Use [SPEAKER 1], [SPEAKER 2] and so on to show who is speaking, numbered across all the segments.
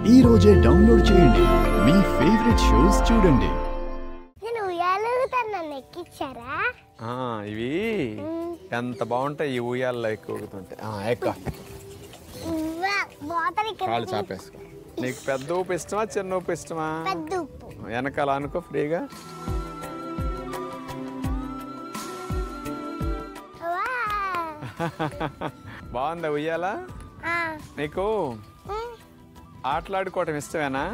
[SPEAKER 1] ఈ రోజే డౌన్లోడ్ చేయండి, మీ ఫేవరెట్ షోస్ చూడండి.
[SPEAKER 2] నేను ఉయ్యాలుగుతాను, నన్ను ఎక్కించారా?
[SPEAKER 3] ఇవి ఎంత బాగుంటాయి ఈ ఉయ్యాల్లో ఎక్కుతుంటే. కాళ్ళు చాపేసుకో. నీకు పెద్ద ఊపు ఇష్టమా చిన్న ఊపు ఇష్టమా?
[SPEAKER 2] పెద్ద ఉప్పు.
[SPEAKER 3] వెనకాల అనుకో ఫ్రీగా. బాగుందా ఉయ్యాలా? నీకు ఆటలాడుకోవటం ఇష్టమేనా?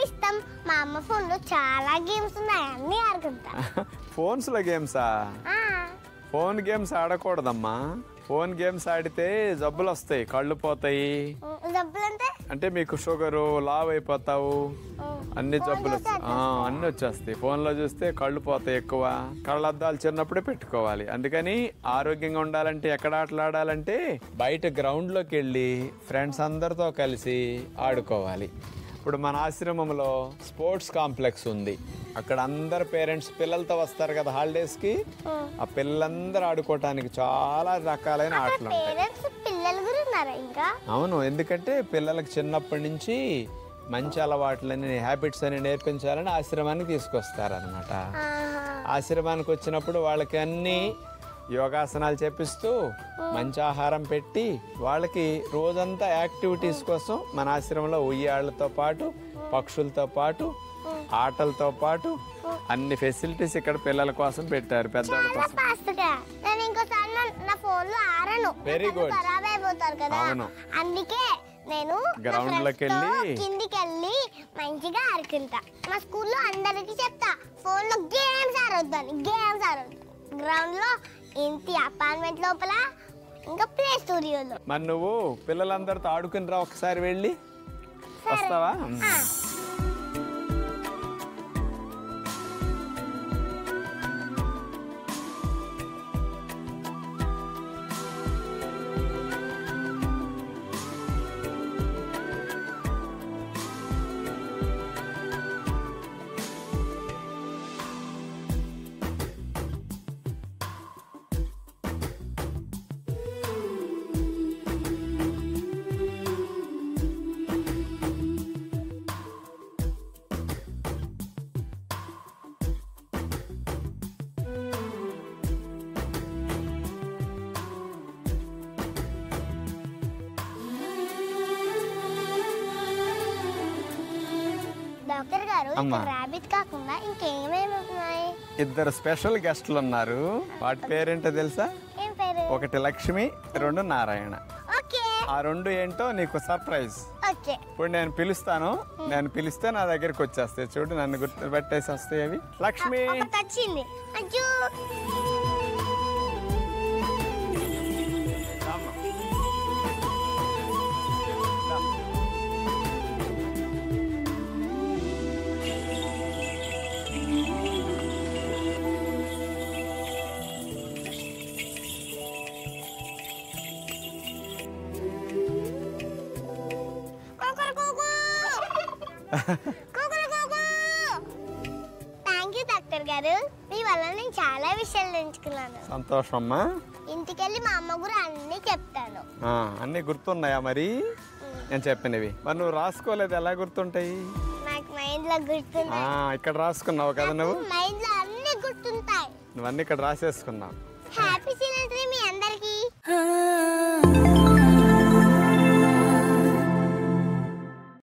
[SPEAKER 2] ఇష్టం. మా అమ్మ ఫోన్ లో చాలా గేమ్స్ ఉన్నాయి, అన్ని ఆడుకుంటా.
[SPEAKER 3] ఫోన్స్ లో గేమ్సా? ఫోన్ గేమ్స్ ఆడకూడదమ్మా. ఫోన్ గేమ్స్ ఆడితే జబ్బులు వస్తాయి, కళ్ళు పోతాయి. అంటే మీకు షుగరు, లావ్ అయిపోతావు, అన్ని జబ్బులు అన్ని వచ్చేస్తాయి. ఫోన్లో చూస్తే కళ్ళు పోతాయి ఎక్కువ. కళ్ళద్దాలు చిన్నప్పుడే పెట్టుకోవాలి. అందుకని ఆరోగ్యంగా ఉండాలంటే ఎక్కడ ఆటలాడాలంటే బయట గ్రౌండ్లోకి వెళ్ళి ఫ్రెండ్స్ అందరితో కలిసి ఆడుకోవాలి. ఇప్పుడు మన ఆశ్రమంలో స్పోర్ట్స్ కాంప్లెక్స్ ఉంది. అక్కడ అందరు పేరెంట్స్ పిల్లలతో వస్తారు కదా హాలిడేస్కి. ఆ పిల్లలందరూ ఆడుకోవటానికి చాలా రకాలైన ఆటలు ఉంటాయి. అవును, ఎందుకంటే పిల్లలకు చిన్నప్పటి నుంచి మంచి అలవాట్లని, హ్యాబిట్స్ అని నేర్పించాలని ఆశ్రమానికి తీసుకొస్తారనమాట. ఆశ్రమానికి వచ్చినప్పుడు వాళ్ళకి అన్ని యోగాసనాలు చేపిస్తూ మంచి ఆహారం పెట్టి వాళ్ళకి రోజంతా యాక్టివిటీస్ కోసం మన ఆశ్రమంలో ఉయ్యాళ్ళతో పాటు, పక్షులతో పాటు, ఆటలతో పాటు అన్ని ఫెసిలిటీస్ ఇక్కడ పిల్లల కోసం పెట్టారు, పెద్దవాళ్ళ కోసం. Very good. అవును,
[SPEAKER 2] అందుకే నేను
[SPEAKER 3] గ్రౌండ్ లోకి వెళ్ళి
[SPEAKER 2] కిందికి వెళ్ళి మంచిగా ఆడుకుంటా. మా స్కూల్లో అందరికి చెప్తా, ఫోన్ లో గేమ్స్ ఆడొద్దని. గేమ్స్ ఆడొద్దు గ్రౌండ్ లో, ఇంటి అపార్ట్మెంట్ లోపల, ఇంకా ప్లే స్టూడియోలో.
[SPEAKER 3] మరి నువ్వు పిల్లలందరితో ఆడుకుని రా ఒకసారి వెళ్ళి. వస్తావా?
[SPEAKER 2] డాక్టర్ గారు, రాబిట్ కాకుండా ఇంకేమేమి ఉన్నాయి?
[SPEAKER 3] ఇద్దరు స్పెషల్ గెస్ట్లు ఉన్నారు. వాటి పేరేంటో తెలుసా?
[SPEAKER 2] ఏం పేరు?
[SPEAKER 3] ఒకటి లక్ష్మి, రెండు నారాయణ. ఆ రెండు ఏంటో నీకు సర్ప్రైజ్. ఇప్పుడు నేను పిలుస్తాను, నేను పిలిస్తే నా దగ్గరికి వచ్చేస్తాయి. చూడు, నన్ను గుర్తు పెట్టేసి వస్తాయి అవి. లక్ష్మి
[SPEAKER 2] వచ్చింది. థ్యాంక్ యూ డాక్టర్ గారు, మీ వల్ల నేను చాలా విషయాలు నేర్చుకున్నాను.
[SPEAKER 3] సంతోషం అమ్మా.
[SPEAKER 2] ఇంటికెళ్ళి మా అమ్మ కూడా అన్ని చెప్తాను.
[SPEAKER 3] అన్ని గుర్తున్నాయా మరి నేను చెప్పినవి? మరి నువ్వు రాసుకోలేదు, ఎలా గుర్తుంటాయి?
[SPEAKER 2] నాకు మైండ్ లో గుర్తున్నాయి.
[SPEAKER 3] ఇక్కడ రాసుకున్నావు కదా నువ్వు?
[SPEAKER 2] మైండ్ లో అన్ని గుర్తుంటాయి.
[SPEAKER 3] నువ్వన్నీ ఇక్కడ రాసేసుకున్నావు.
[SPEAKER 2] హ్యాపీ చిల్డ్రన్స్ డే మీ అందరికీ.